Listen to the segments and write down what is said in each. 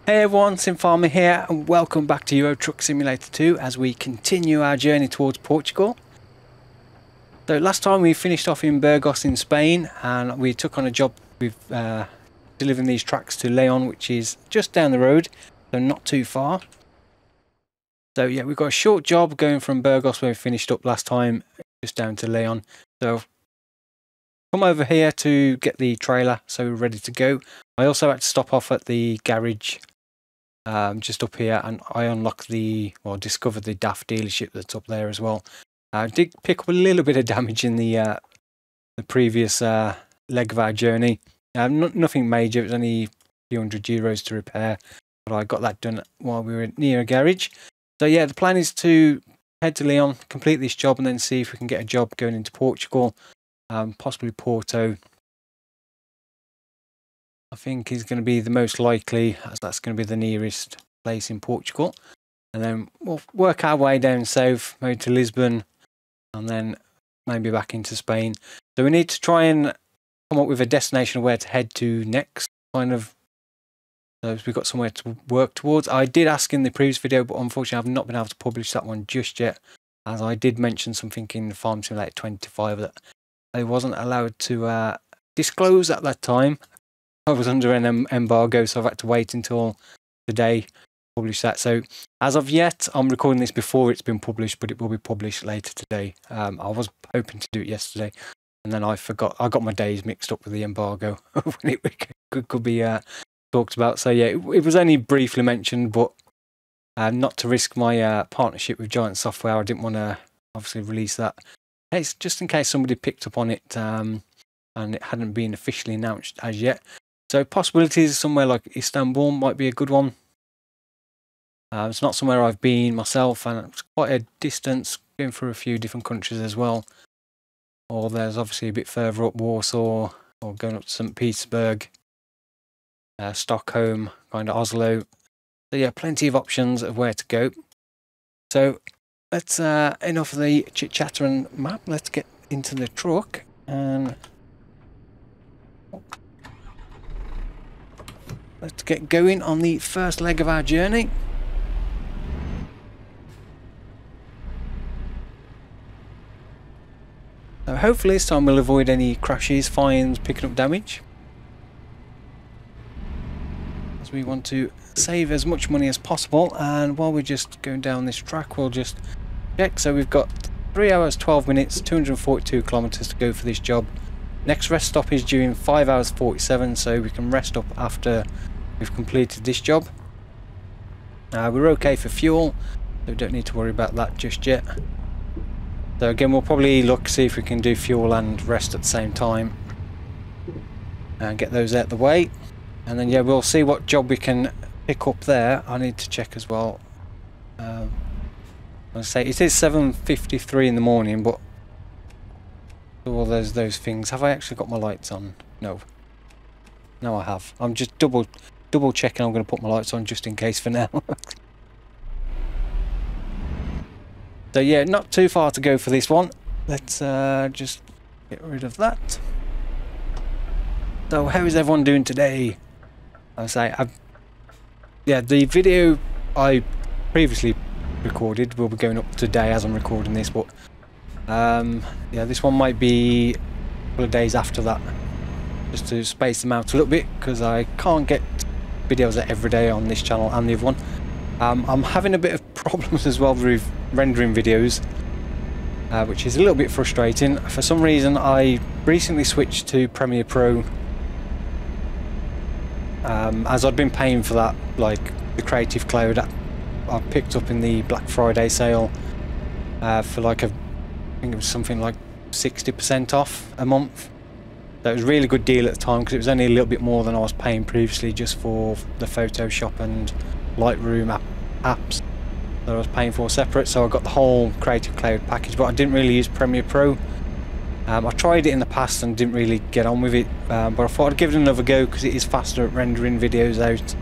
Hey everyone, Sim Farmer here and welcome back to Euro Truck Simulator 2 as we continue our journey towards Portugal. So last time we finished off in Burgos in Spain and we took on a job with delivering these tracks to Leon, which is just down the road, so not too far. So yeah, we've got a short job going from Burgos where we finished up last time, just down to Leon. So come over here to get the trailer so we're ready to go. I also had to stop off at the garage just up here, and I discovered the DAF dealership that's up there as well. I did pick up a little bit of damage in the previous leg of our journey. Nothing major, it was only a few €100 to repair, but I got that done while we were near a garage. So yeah, the plan is to head to Leon, complete this job, and then see if we can get a job going into Portugal, possibly Porto. I think is going to be the most likely, as that's going to be the nearest place in Portugal. And then we'll work our way down south, maybe to Lisbon, and then maybe back into Spain. So we need to try and come up with a destination of where to head to next, so we've got somewhere to work towards. I did ask in the previous video, but unfortunately I've not been able to publish that one just yet, as I did mention something in Farm Simulator 25 that I wasn't allowed to disclose at that time. I was under an embargo, so I've had to wait until today to publish that. So as of yet, I'm recording this before it's been published, but it will be published later today. I was hoping to do it yesterday, and then I forgot. I got my days mixed up with the embargo when it could be talked about. So yeah, it was only briefly mentioned, but not to risk my partnership with Giant Software. I didn't want to obviously release that. It's just in case somebody picked up on it and it hadn't been officially announced as yet. So possibilities somewhere like Istanbul might be a good one. It's not somewhere I've been myself, and it's quite a distance, going through a few different countries as well. Or there's obviously a bit further up Warsaw, or going up to St. Petersburg, Stockholm, kind of Oslo. So yeah, plenty of options of where to go. So let's enough of the chit chatter and map. Let's get into the truck and let's get going on the first leg of our journey. So hopefully this time we'll avoid any crashes, fines, picking up damage, as we want to save as much money as possible. And while we're just going down this track, we'll just check. So we've got 3 hours 12 minutes, 242 kilometers to go for this job. Next rest stop is due in 5 hours 47, so we can rest up after we've completed this job. We're okay for fuel, so we don't need to worry about that just yet. So again, we'll probably see if we can do fuel and rest at the same time and get those out the way. And then yeah, we'll see what job we can pick up there. I need to check as well. I'll say it is 7:53 in the morning, but all those things. Have I actually got my lights on? No I have. I'm just double checking. I'm going to put my lights on just in case for now. So yeah, not too far to go for this one. Let's just get rid of that. So how is everyone doing today? The video I previously recorded will be going up today as I'm recording this, but yeah, this one might be a couple of days after that, just to space them out a little bit, because I can't get videos out every day on this channel and the other one. I'm having a bit of problems as well with rendering videos, which is a little bit frustrating. For some reason I recently switched to Premiere Pro, as I'd been paying for that, like the Creative Cloud I picked up in the Black Friday sale for like I think it was something like 60% off a month. That was a really good deal at the time, because it was only a little bit more than I was paying previously just for the Photoshop and Lightroom apps that I was paying for separate. So I got the whole Creative Cloud package, but I didn't really use Premiere Pro. I tried it in the past and didn't really get on with it, but I thought I'd give it another go because it is faster at rendering videos out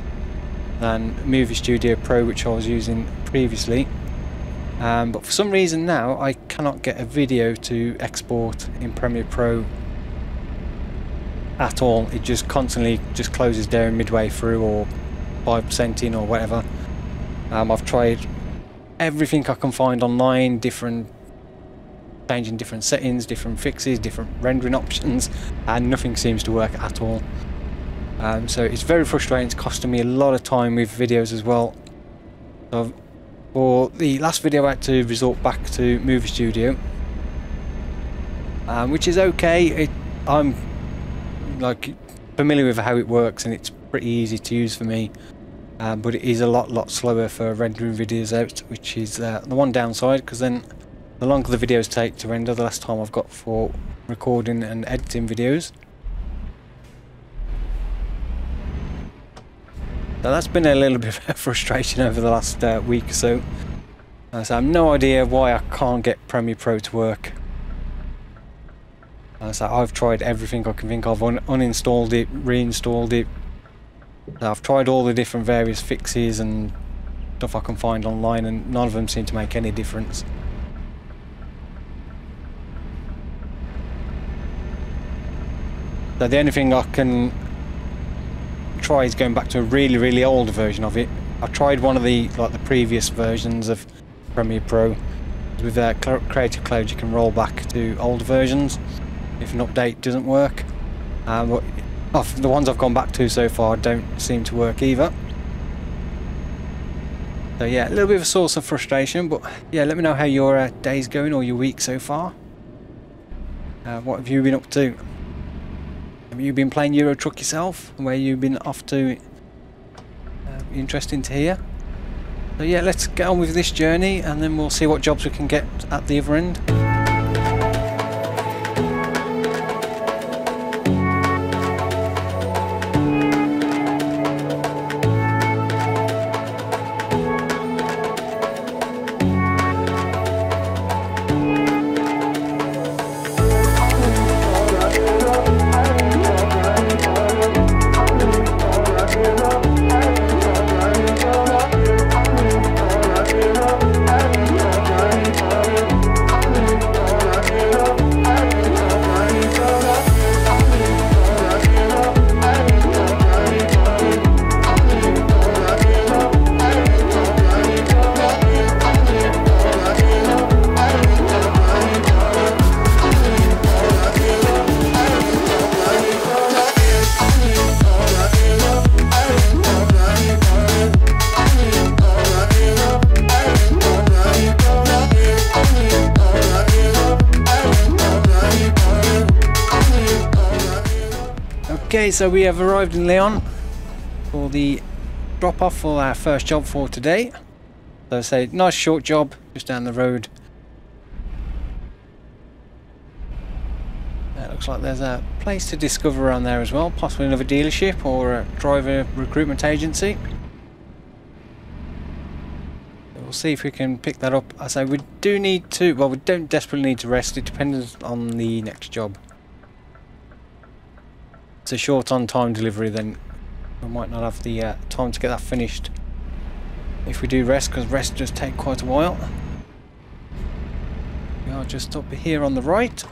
than Movie Studio Pro, which I was using previously. But for some reason now I cannot get a video to export in Premiere Pro at all. It just constantly just closes down midway through, or 5% in or whatever. I've tried everything I can find online, changing different settings, different fixes, different rendering options, and nothing seems to work at all. So it's very frustrating. It's costing me a lot of time with videos as well. So for the last video I had to resort back to Movie Studio, which is okay. I'm like familiar with how it works and it's pretty easy to use for me, but it is a lot slower for rendering videos out, which is the one downside, because then the longer the videos take to render, the less time I've got for recording and editing videos. So that's been a little bit of a frustration over the last week or so. So I have no idea why I can't get Premiere Pro to work. So I've tried everything I can think of, uninstalled it, reinstalled it. So I've tried all the different various fixes and stuff I can find online, and none of them seem to make any difference. So the only thing I can try is going back to a really old version of it. I tried one of the previous versions of Premiere Pro. With Creative Cloud you can roll back to older versions if an update doesn't work. But the ones I've gone back to so far don't seem to work either. So yeah, a little bit of a source of frustration, but yeah, let me know how your day's going or your week so far. What have you been up to? Have you been playing Euro Truck yourself? Where you've been off to? Interesting to hear. So yeah, let's get on with this journey and then we'll see what jobs we can get at the other end. Okay, so we have arrived in Lyon for the drop-off for our first job for today. So I say, nice short job just down the road. It looks like there's a place to discover around there as well, possibly another dealership or a driver recruitment agency. We'll see if we can pick that up. I say we do need to, well, we don't desperately need to rest. It depends on the next job. It's a short on time delivery, then we might not have the time to get that finished if we do rest, because rest does take quite a while. We are just up here on the right.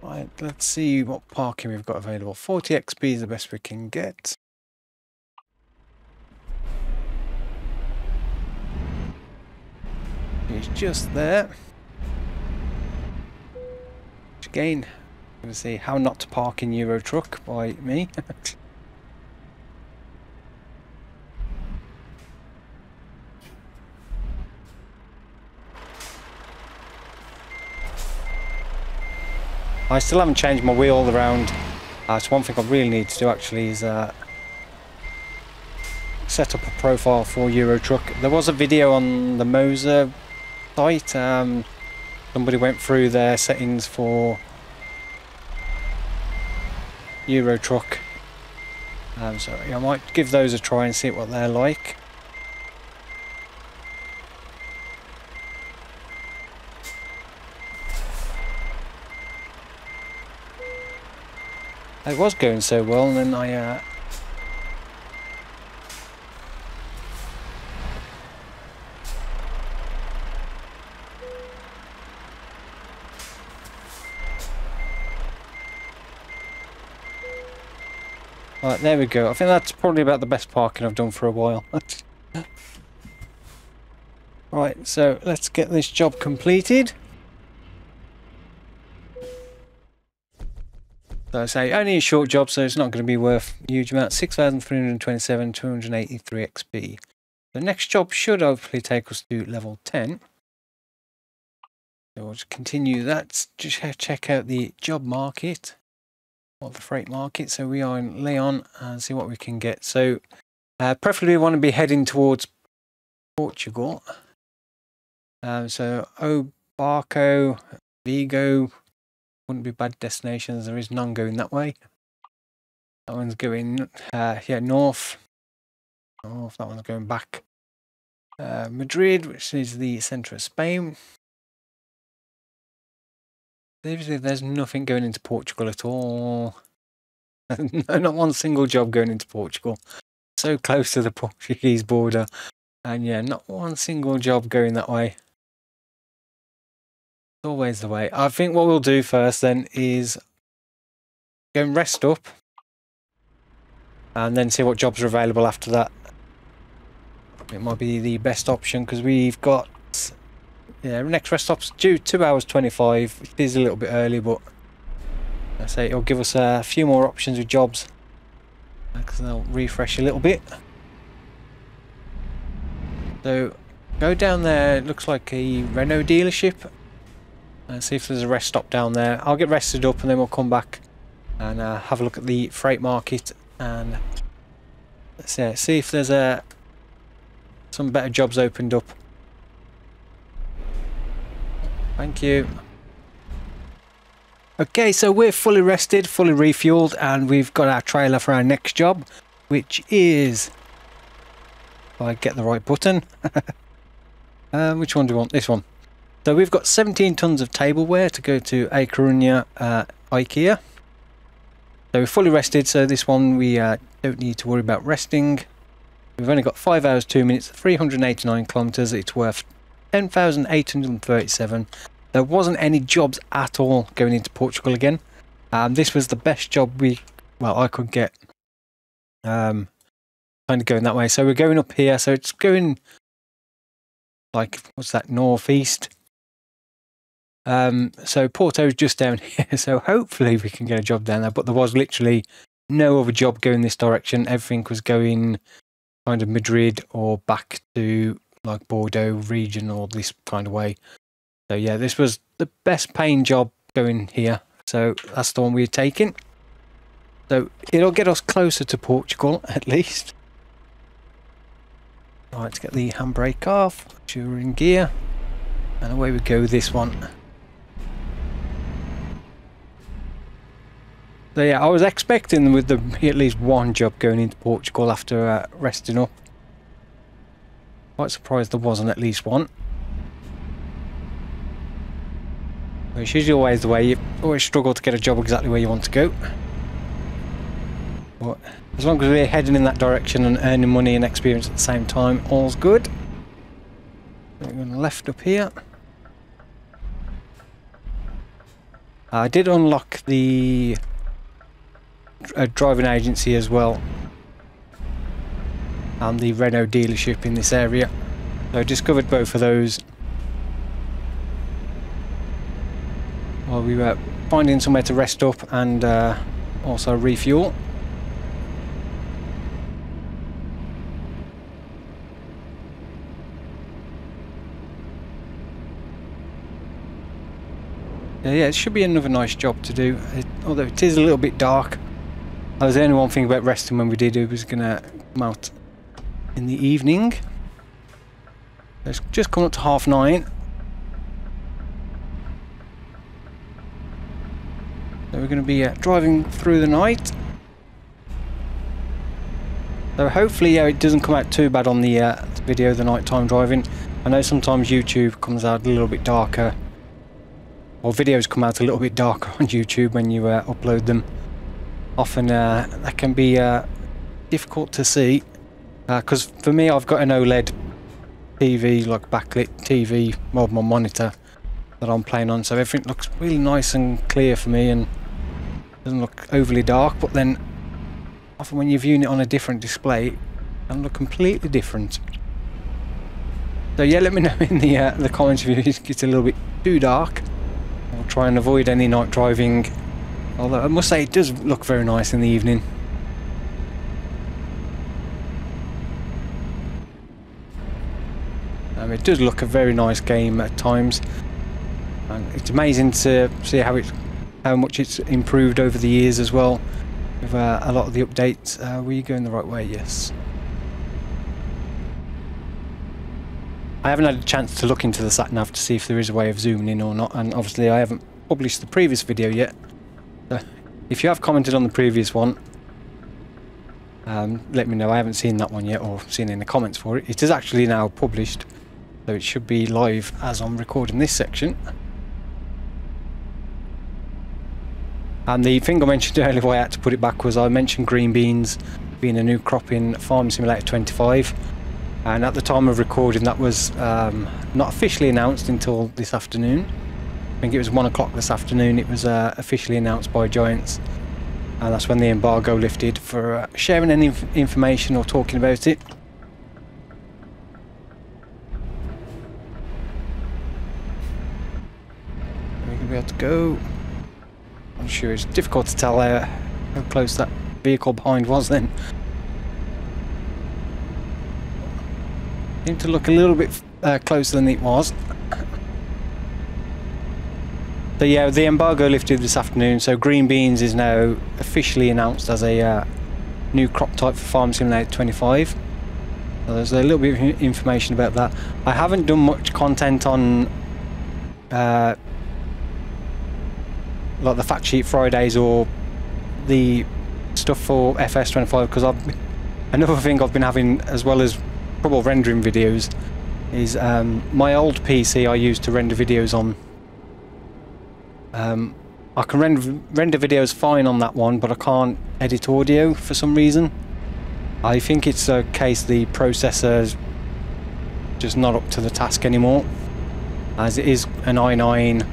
Right, let's see what parking we've got available. 40 XP is the best we can get. It's just there. Which again, I'm going to see how not to park in Euro Truck by me. I still haven't changed my wheel around. It's one thing I really need to do actually is set up a profile for Euro Truck. There was a video on the Moser site. Somebody went through their settings for Euro Truck. So I might give those a try and see what they're like. It was going so well, and then I Right, there we go. I think that's probably about the best parking I've done for a while. Right, so let's get this job completed. So I say only a short job, so it's not going to be worth a huge amount. 6,327, 283 XP. The next job should hopefully take us to level 10. So we'll just continue that. Just check out the job market, or the freight market. So we are in Leon and see what we can get. So preferably we want to be heading towards Portugal. So Barco, Vigo wouldn't be bad destinations. There is none going that way. That one's going north. North. That one's going back. Madrid, which is the centre of Spain. There's nothing going into Portugal at all. No, not one single job going into Portugal. So close to the Portuguese border. And yeah, not one single job going that way. Always the way. I think what we'll do first then is go and rest up and then see what jobs are available after that. It might be the best option because we've got next rest stop's due 2 hours 25, which is a little bit early, but I say it'll give us a few more options with jobs because they'll refresh a little bit. So go down there. It looks like a Renault dealership. See if there's a rest stop down there. I'll get rested up and then we'll come back and have a look at the freight market and see if there's some better jobs opened up. Thank you. Okay, so we're fully rested, fully refueled, and we've got our trailer for our next job, which is, if I get the right button, which one do we want? This one. So we've got 17 tons of tableware to go to A Coruña, IKEA. So we're fully rested, so this one we don't need to worry about resting. We've only got 5 hours 2 minutes, 389 kilometers. It's worth 10,837. There wasn't any jobs at all going into Portugal again. This was the best job I could get. Kind of going that way. So we're going up here. So it's going like, what's that, northeast. So Porto's just down here, so hopefully we can get a job down there, but there was literally no other job going this direction. Everything was going kind of Madrid or back to like Bordeaux region or this kind of way. So yeah, this was the best paying job going here, so that's the one we're taking. So it'll get us closer to Portugal at least. Right, let's get the handbrake off, sure we're in gear, and away we go with this one. So yeah, I was expecting with there be at least one job going into Portugal after resting up. Quite surprised there wasn't at least one. It's usually always the way, you always struggle to get a job exactly where you want to go. But as long as we're heading in that direction and earning money and experience at the same time, all's good. We're going left up here. I did unlock the driving agency as well and the Renault dealership in this area, so I discovered both of those while we were finding somewhere to rest up and also refuel. Yeah, it should be another nice job to do, although it is a little bit dark. That was the only one thing about resting when we did it was going to come out in the evening. It's just come up to 9:30. So we're going to be driving through the night. So hopefully it doesn't come out too bad on the video, the nighttime driving. I know sometimes YouTube comes out a little bit darker, or videos come out a little bit darker on YouTube when you upload them. Often that can be difficult to see, because for me I've got an OLED TV, like backlit TV, my monitor that I'm playing on, so everything looks really nice and clear for me and doesn't look overly dark. But then often when you're viewing it on a different display, it can look completely different. So yeah, let me know in the comments if it gets a little bit too dark. I'll try and avoid any night driving, although I must say it does look very nice in the evening. It does look a very nice game at times, and it's amazing to see how much it's improved over the years as well, with a lot of the updates. Were you going the right way? Yes. I haven't had a chance to look into the sat-nav to see if there is a way of zooming in or not, and obviously I haven't published the previous video yet. So if you have commented on the previous one, let me know. I haven't seen that one yet, or seen any comments for it. It is actually now published, so it should be live as I'm recording this section. And the thing I mentioned earlier, why I had to put it back, was I mentioned green beans being a new crop in Farm Simulator 25. And at the time of recording, that was not officially announced until this afternoon. I think it was 1 o'clock this afternoon. It was officially announced by Giants. And that's when the embargo lifted for sharing any information or talking about it. Be able to go. I'm sure it's difficult to tell how close that vehicle behind was then. Seemed to look a little bit closer than it was. So yeah, the embargo lifted this afternoon, so green beans is now officially announced as a new crop type for Farm Simulator 25. So there's a little bit of information about that. I haven't done much content on like the fact sheet Fridays or the stuff for FS25, because another thing I've been having, as well as trouble rendering videos, is my old PC I used to render videos on. I can render videos fine on that one, but I can't edit audio for some reason. I think it's a case the processor's just not up to the task anymore, as it is an i9,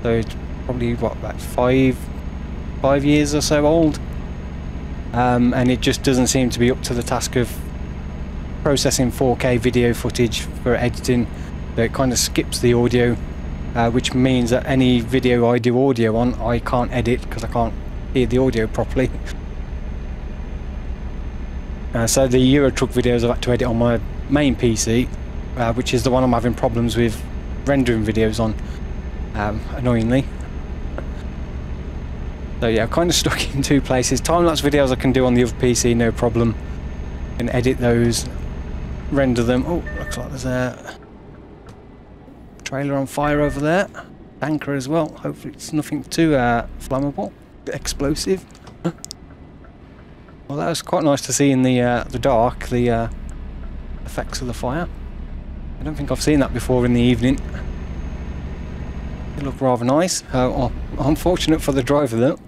so it's probably what, about five years or so old, and it just doesn't seem to be up to the task of processing 4K video footage for editing. So it kind of skips the audio, which means that any video I do audio on, I can't edit because I can't hear the audio properly. So the Euro Truck videos I've had to edit on my main PC, which is the one I'm having problems with rendering videos on, annoyingly. So yeah, I'm kind of stuck in two places. Time-lapse videos I can do on the other PC, no problem. I can edit those, render them. Oh, looks like there's a trailer on fire over there. Tanker as well. Hopefully it's nothing too flammable, explosive. Well, that was quite nice to see in the dark, the effects of the fire. I don't think I've seen that before in the evening. It looked rather nice. Unfortunate for the driver though.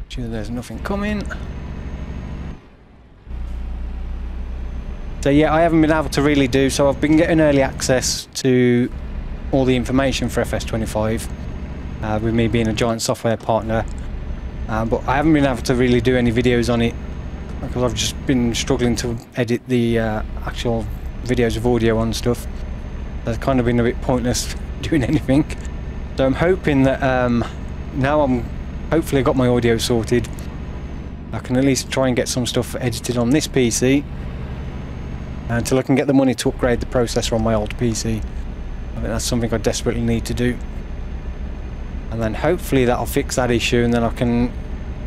Sure, there's nothing coming. So yeah, I haven't been able to really do, so I've been getting early access to all the information for FS25, with me being a Giant software partner, but I haven't been able to really do any videos on it because I've just been struggling to edit the actual videos with audio on stuff. So it's kind of been a bit pointless doing anything. So I'm hoping that now I'm hopefully got my audio sorted, I can at least try and get some stuff edited on this PC until I can get the money to upgrade the processor on my old PC. I think that's something I desperately need to do, and then hopefully that'll fix that issue, and then I can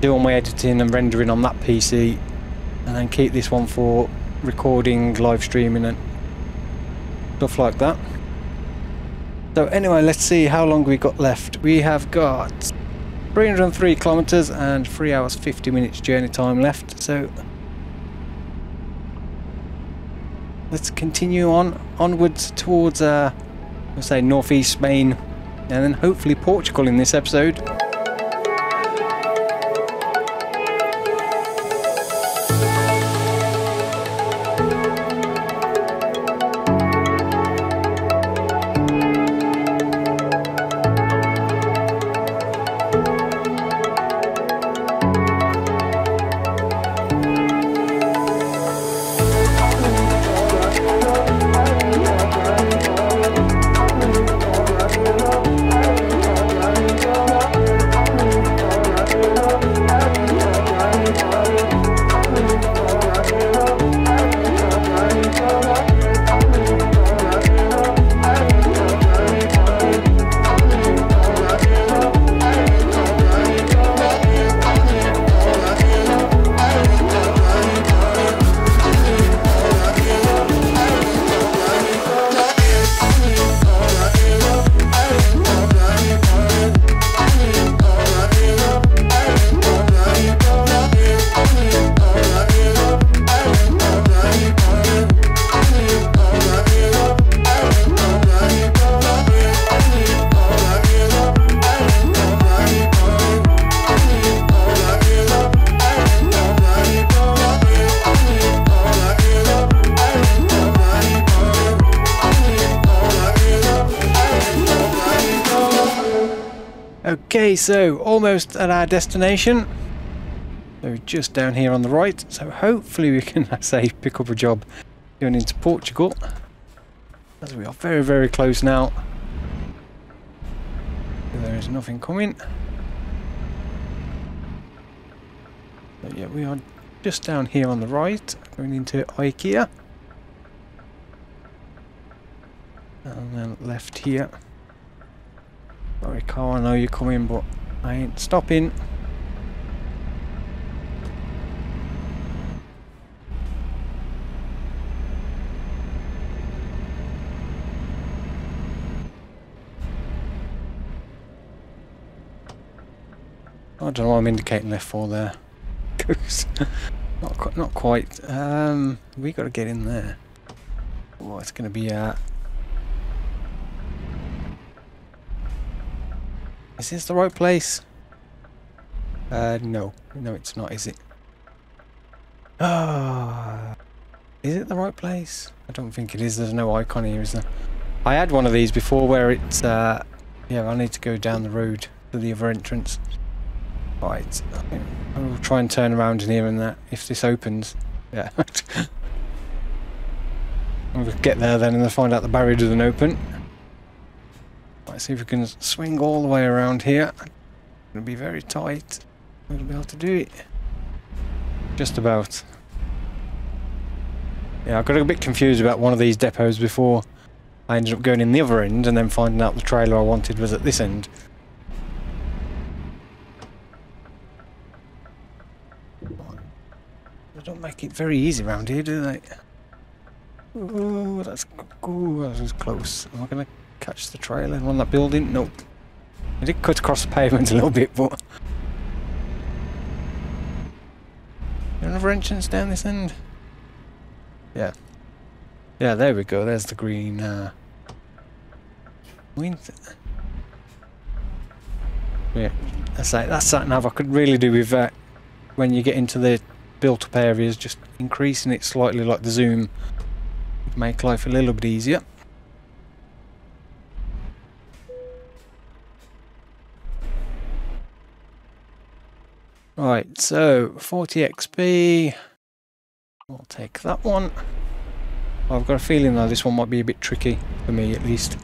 do all my editing and rendering on that PC, and then keep this one for recording, live streaming and stuff like that. So anyway, let's see how long we got left. We have got 303 kilometers and 3 hours 50 minutes journey time left, so let's continue onwards towards let's say northeast Spain, and then hopefully Portugal in this episode. Okay, so almost at our destination. So just down here on the right. So hopefully we can, I say, pick up a job going into Portugal. As we are very, very close now. There is nothing coming. But yeah, we are just down here on the right, going into IKEA. And then left here. Sorry car, I know you're coming, but I ain't stopping. I don't know what I'm indicating left for there. not quite. We got to get in there. Oh, it's going to be is this the right place? No, it's not, is it? Ah, is it the right place? I don't think it is. There's no icon here, is there? I had one of these before where it's yeah, I need to go down the road to the other entrance. Right, I will try and turn around in here and that if this opens. Yeah. We'll get there then and then find out the barrier doesn't open. Let's see if we can swing all the way around here. It'll be very tight. We'll be able to do it. Just about. Yeah, I got a bit confused about one of these depots before. I ended up going in the other end and then finding out the trailer I wanted was at this end. They don't make it very easy around here, do they? Oh, that was close. Am I going to catch the trailer on that building? Nope. I did cut across the pavement a little bit, but... Is there another entrance down this end? Yeah. Yeah, there we go. There's the green... Yeah, that's sat nav I could really do with that. When you get into the built up areas, just increasing it slightly like the zoom would make life a little bit easier. Right, so 40 XP, I'll take that one. I've got a feeling though this one might be a bit tricky, for me at least.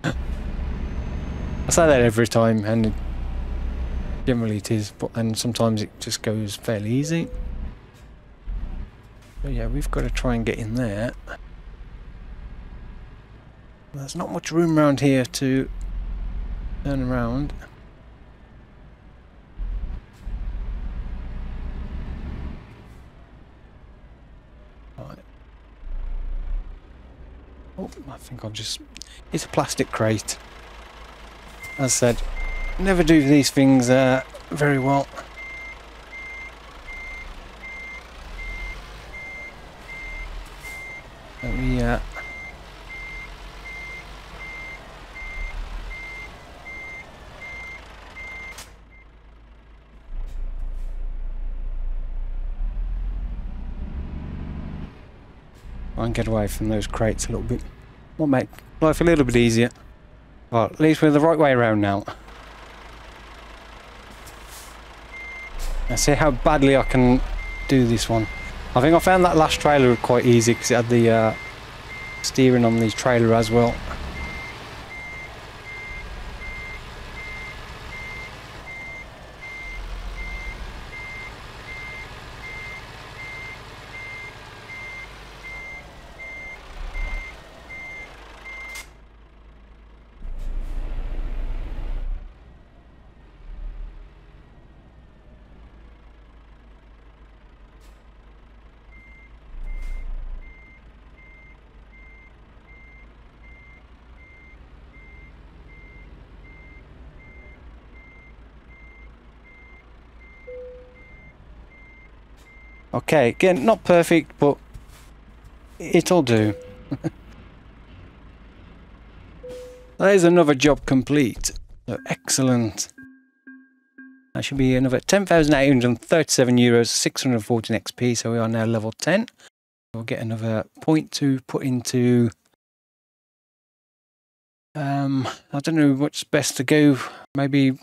I say that every time and generally it is, but then sometimes it just goes fairly easy. So yeah, we've got to try and get in there. There's not much room around here to turn around. Right. Oh, I think I'll just... It's a plastic crate. As I said, never do these things very well. Let me try and get away from those crates a little bit. Will make life a little bit easier. Well, at least we're the right way around now. Let's see how badly I can do this one. I think I found that last trailer quite easy because it had the steering on the trailer as well. Okay, again, not perfect, but it'll do. There's another job complete. So, excellent. That should be another 10,837 euros, 614 XP, so we are now level 10. We'll get another point to put into... I don't know what's best to go. Maybe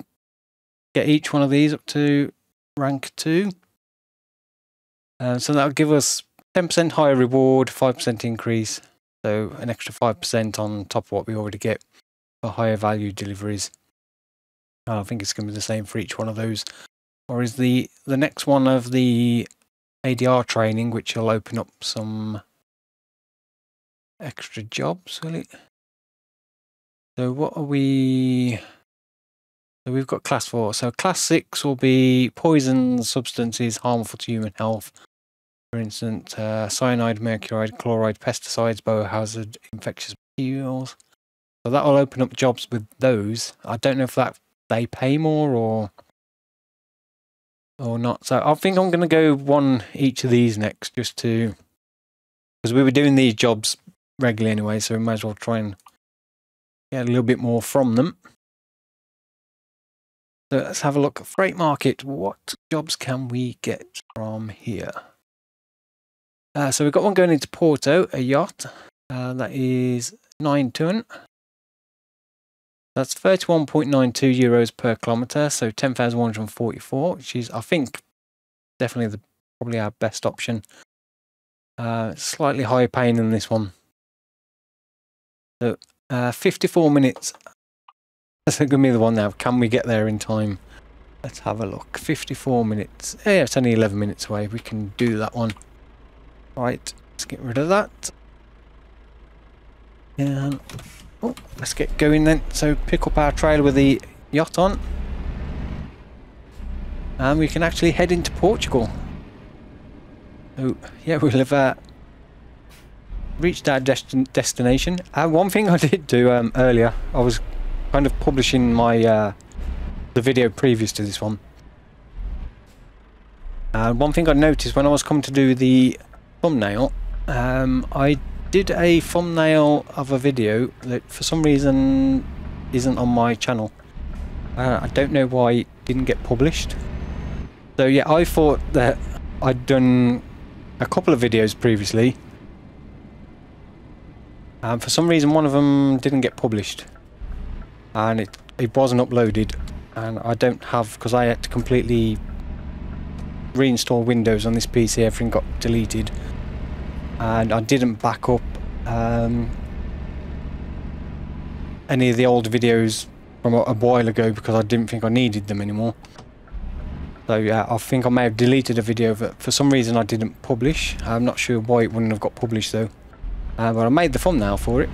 get each one of these up to rank 2. So that'll give us 10% higher reward, 5% increase, so an extra 5% on top of what we already get for higher value deliveries. I think it's going to be the same for each one of those. Or is the next one of the ADR training, which will open up some extra jobs, will it? So what are we... So we've got class 4. So class 6 will be poison substances harmful to human health. For instance, cyanide, mercury, chloride, pesticides, biohazard, infectious materials. So that will open up jobs with those. I don't know if they pay more or not. So I think I'm going to go one each of these next, just to, because we were doing these jobs regularly anyway, so we might as well try and get a little bit more from them. So let's have a look at freight market. What jobs can we get from here? So we've got one going into Porto, a yacht. That is 9 ton. That's 31.92 euros per kilometre, so 10,144, which is, I think, definitely probably our best option. Slightly higher paying than this one. So 54 minutes. That's going to be the one now. Can we get there in time? Let's have a look. 54 minutes. Yeah, it's only 11 minutes away. We can do that one. Right, let's get rid of that. And oh, let's get going then. So pick up our trailer with the yacht on. And we can actually head into Portugal. Oh, yeah, we'll have reached our destination. One thing I did do earlier, I was kind of publishing my the video previous to this one. One thing I noticed when I was coming to do the thumbnail, I did a thumbnail of a video that for some reason isn't on my channel. I don't know why it didn't get published. So yeah, I thought that I'd done a couple of videos previously. For some reason one of them didn't get published. And it wasn't uploaded. And I don't have, because I had to completely reinstall Windows on this PC, everything got deleted. And I didn't back up any of the old videos from a while ago because I didn't think I needed them anymore. So yeah, I think I may have deleted a video that for some reason I didn't publish. I'm not sure why it wouldn't have got published though. But I made the thumbnail for it.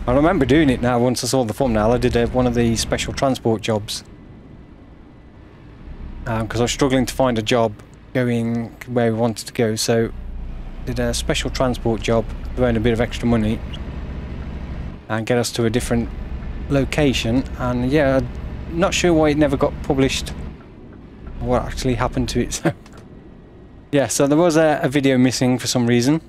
I remember doing it now once I saw the thumbnail. I did one of the special transport jobs. Because I was struggling to find a job going where we wanted to go, so did a special transport job to earn a bit of extra money and get us to a different location. And yeah, I'm not sure why it never got published, what actually happened to it. So yeah, so there was a video missing for some reason.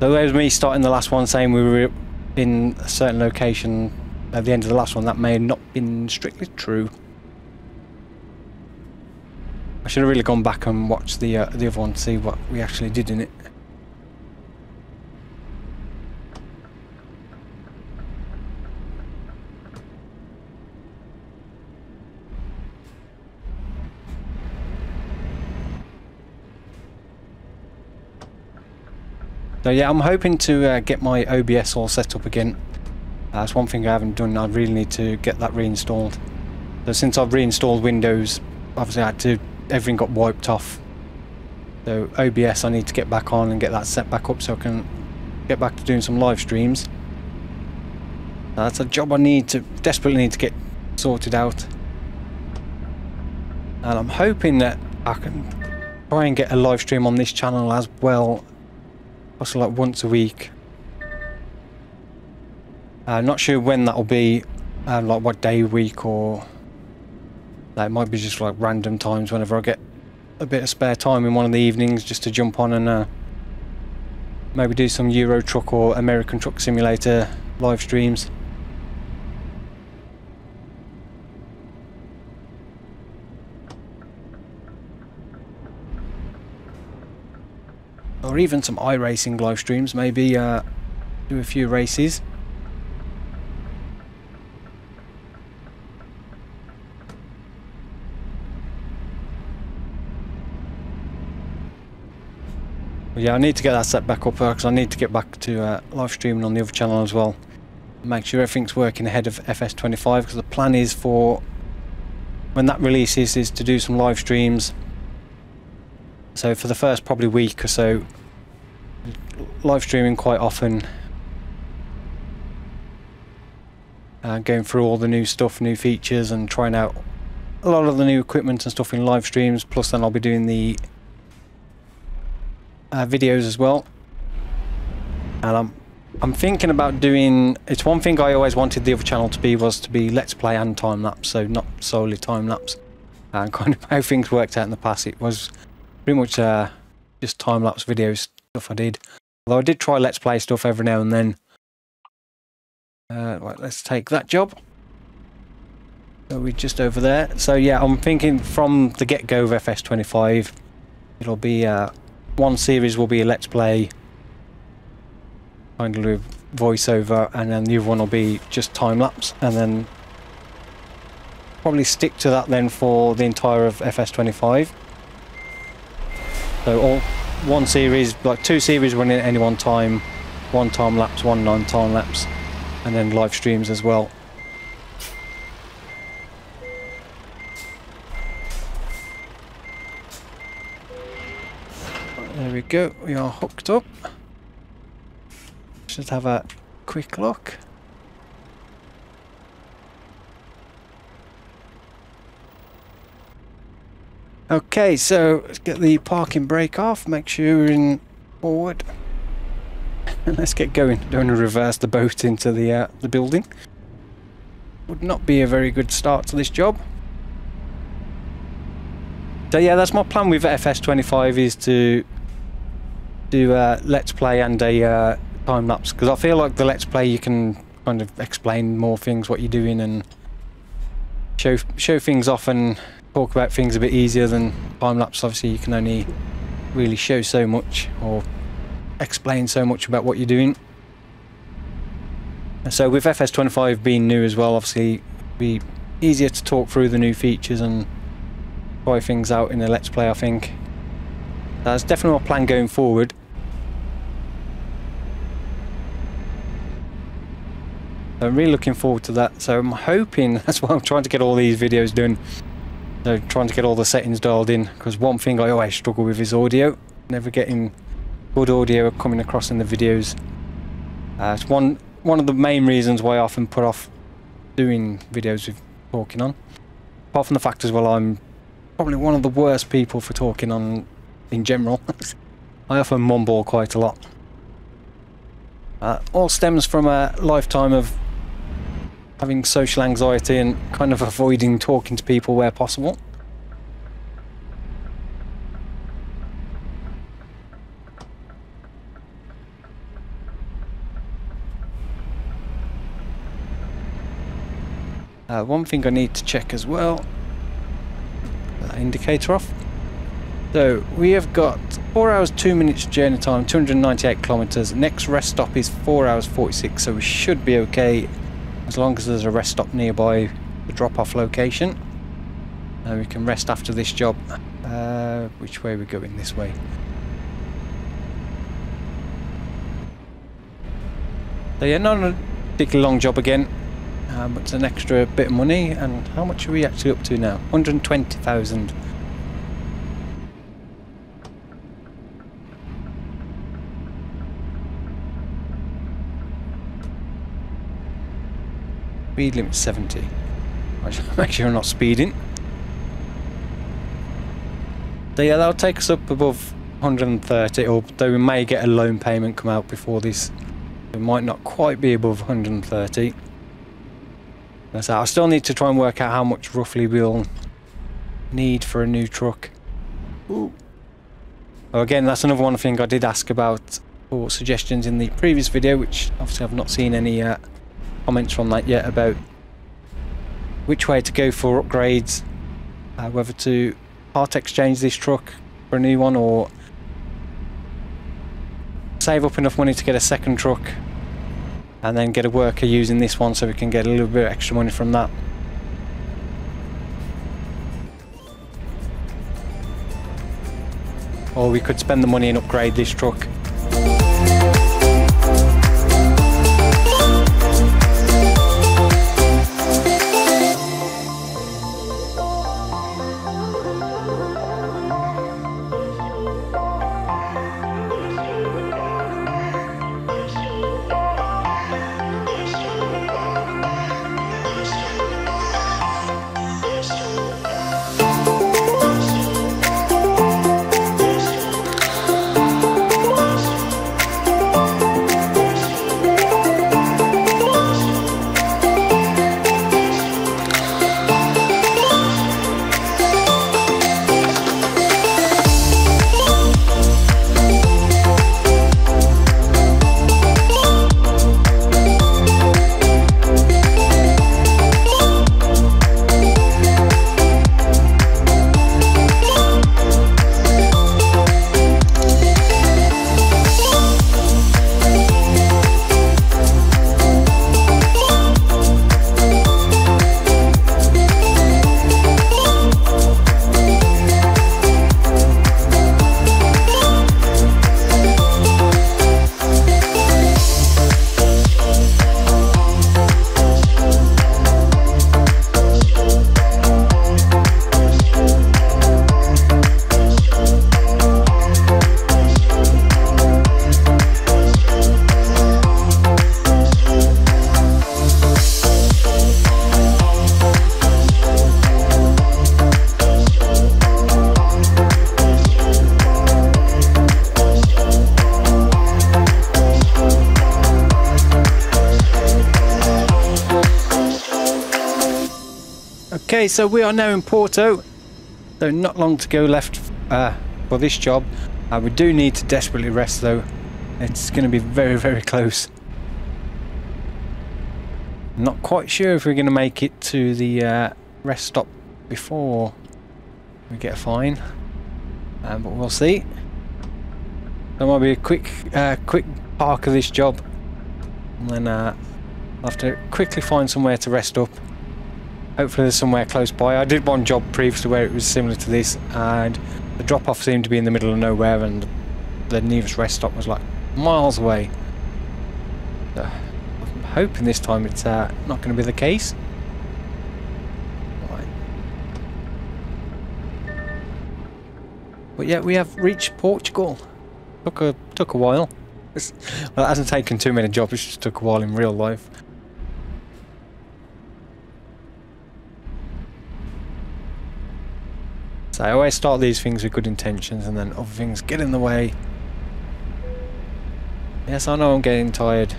So there was me starting the last one saying we were in a certain location at the end of the last one. That may have not been strictly true. I should have really gone back and watched the other one to see what we actually did in it. So yeah, I'm hoping to get my OBS all set up again. That's one thing I haven't done. I really need to get that reinstalled. So since I've reinstalled Windows, obviously I had to, everything got wiped off. So OBS I need to get back on and get that set back up so I can get back to doing some live streams. That's a job I desperately need to get sorted out. And I'm hoping that I can try and get a live stream on this channel as well. Also like once a week. Not sure when that'll be, like what day of week, or that might be just like random times whenever I get a bit of spare time in one of the evenings just to jump on and maybe do some Euro Truck or American Truck Simulator live streams. Or even some iRacing live streams, maybe do a few races. But yeah, I need to get that set back up because I need to get back to live streaming on the other channel as well. Make sure everything's working ahead of FS25, because the plan is for when that releases is to do some live streams. So for the first probably week or so, live streaming quite often, going through all the new stuff, new features, and trying out a lot of the new equipment and stuff in live streams. Plus then I'll be doing the videos as well. And I'm thinking about doing, it's one thing I always wanted the other channel to be, was to be Let's Play and time lapse, so not solely time lapse. And kind of how things worked out in the past, it was pretty much just time lapse videos stuff I did. Although I did try Let's Play stuff every now and then. Right, let's take that job. So we're just over there. So yeah, I'm thinking from the get-go of FS25, it'll be one series will be a Let's Play, kind of with voiceover, and then the other one will be just time lapse, and then probably stick to that then for the entire of FS25. So all one series, like 2 series running at any one time, 1 time lapse, 1 non-time lapse, and then live streams as well. There we go, we are hooked up. Just have a quick look. Okay, so let's get the parking brake off, make sure you're in forward. And let's get going. Don't want to reverse the boat into the building. Would not be a very good start to this job. So yeah, that's my plan with FS25, is to do Let's Play and a time lapse, because I feel like the Let's Play you can kind of explain more things, what you're doing, and show things off and talk about things a bit easier than time lapse. Obviously you can only really show so much or explain so much about what you're doing. So with FS25 being new as well, obviously it'll be easier to talk through the new features and try things out in a Let's Play, I think. That's definitely my plan going forward. I'm really looking forward to that. So I'm hoping, that's why I'm trying to get all these videos done. So trying to get all the settings dialed in, because one thing I always struggle with is audio. Never getting good audio coming across in the videos. It's one of the main reasons why I often put off doing videos with talking on. Apart from the fact as well, I'm probably one of the worst people for talking on in general. I often mumble quite a lot. All stems from a lifetime of having social anxiety and kind of avoiding talking to people where possible. One thing I need to check as well, that indicator off. So we have got 4 hours 2 minutes journey time, 298 kilometers. Next rest stop is 4 hours 46, so we should be okay as long as there's a rest stop nearby the drop-off location. We can rest after this job. Which way are we going? This way. So yeah, not a particularly long job again, but it's an extra bit of money. And how much are we actually up to now? 120,000. Speed limit 70. I should make sure I'm not speeding. So yeah, that'll take us up above 130, although we may get a loan payment come out before this. It might not quite be above 130. So I still need to try and work out how much roughly we'll need for a new truck. Ooh. Oh, again, that's another one thing I did ask about for suggestions in the previous video, which obviously I've not seen any comments from that yet, about which way to go for upgrades, whether to part exchange this truck for a new one or save up enough money to get a second truck and then get a worker using this one so we can get a little bit of extra money from that. or we could spend the money and upgrade this truck. Okay, so we are now in Porto, so not long to go left for this job. We do need to desperately rest though. It's going to be very close. Not quite sure if we're going to make it to the rest stop before we get a fine, but we'll see. There might be a quick park of this job, and then I'll have to quickly find somewhere to rest up. Hopefully there's somewhere close by. I did one job previously where it was similar to this, and the drop-off seemed to be in the middle of nowhere, and the nearest rest stop was like miles away. So I'm hoping this time it's not going to be the case. Right. But yeah, we have reached Portugal. Took a while. Well, it hasn't taken too many jobs. It just took a while in real life. So I always start these things with good intentions, and then other things get in the way. Yes, I know I'm getting tired.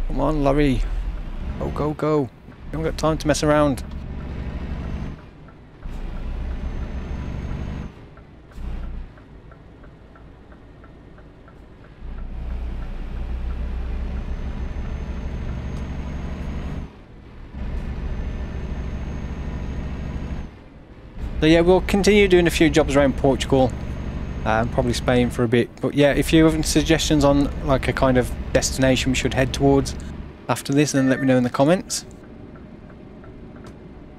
Come on, lorry. Go, go. You haven't got time to mess around. So yeah, we'll continue doing a few jobs around Portugal, and probably Spain for a bit. But yeah, if you have any suggestions on like a kind of destination we should head towards after this, then let me know in the comments.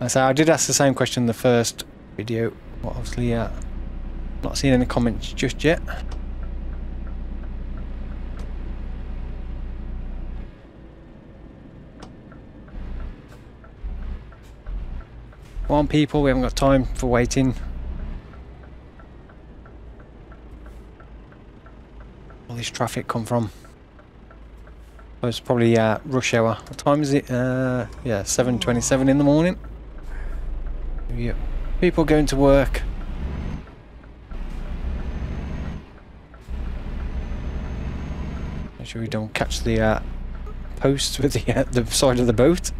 So I did ask the same question in the first video, but obviously not seen any comments just yet. Come on people, we haven't got time for waiting. All this traffic come from? Oh, it's probably rush hour. What time is it? Yeah, 7:27 in the morning. Yeah, people going to work. Make sure we don't catch the post with the side of the boat.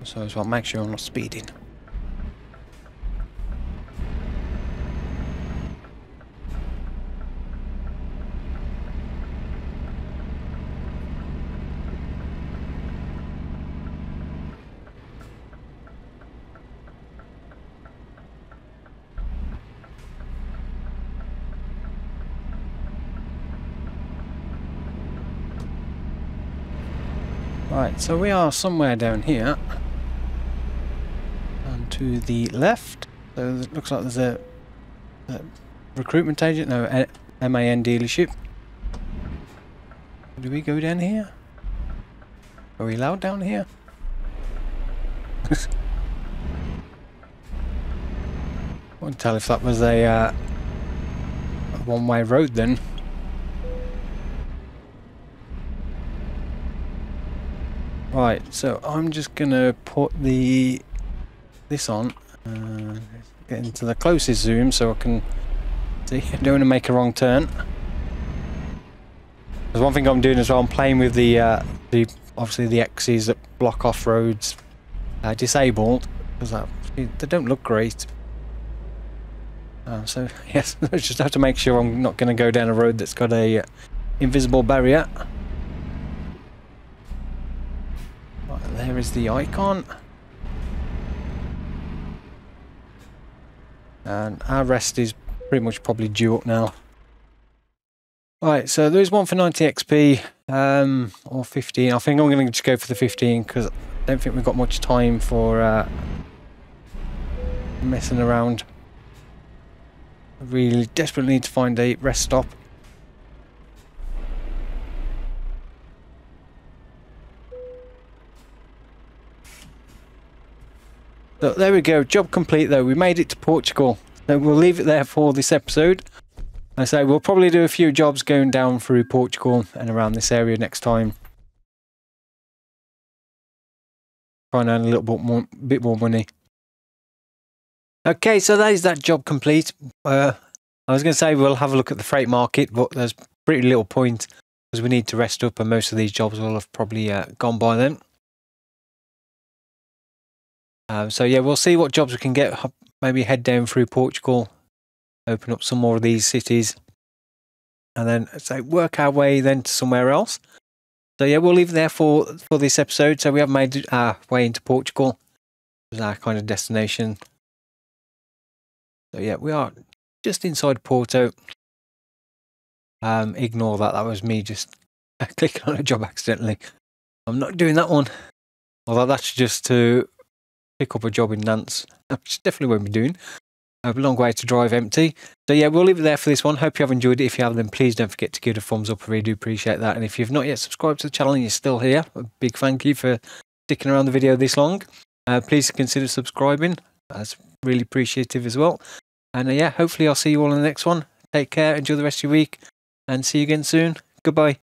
So as well, make sure I'm not speeding. Right, so we are somewhere down here. And to the left. So it looks like there's a recruitment agent, no, MAN dealership. Do we go down here? Are we allowed down here? Couldn't tell if that was a one-way road then. Right, so I'm just gonna put this on, get into the closest zoom so I can see. I don't want to make a wrong turn. There's one thing I'm doing as well. I'm playing with the obviously the X's that block off roads disabled, because they don't look great. So yes, I just have to make sure I'm not going to go down a road that's got a invisible barrier. Right, there is the icon. And our rest is pretty much probably due up now. Right, so there is one for 90 XP or 15. I think I'm going to just go for the 15 because I don't think we've got much time for messing around. I really desperately need to find a rest stop. So there we go, job complete though. We made it to Portugal. So we'll leave it there for this episode. I say we'll probably do a few jobs going down through Portugal and around this area next time. Try and earn a little bit more money. Okay, so that is that job complete. I was going to say we'll have a look at the freight market, but there's pretty little point because we need to rest up and most of these jobs will have probably gone by then. So yeah, we'll see what jobs we can get. Maybe head down through Portugal, open up some more of these cities, and then say work our way then to somewhere else. So yeah, we'll leave it there for this episode. So we have made our way into Portugal. It's our kind of destination. So yeah, we are just inside Porto. Ignore that. That was me just clicking on a job accidentally. I'm not doing that one. Although that's just to pick up a job in Nantes, which definitely won't be doing. A long way to drive empty. So yeah, we'll leave it there for this one. Hope you have enjoyed it. If you have, then please don't forget to give it a thumbs up. I really do appreciate that. And if you've not yet subscribed to the channel and you're still here, a big thank you for sticking around the video this long. Please consider subscribing. That's really appreciative as well. And yeah, hopefully I'll see you all in the next one. Take care, enjoy the rest of your week, and see you again soon. Goodbye.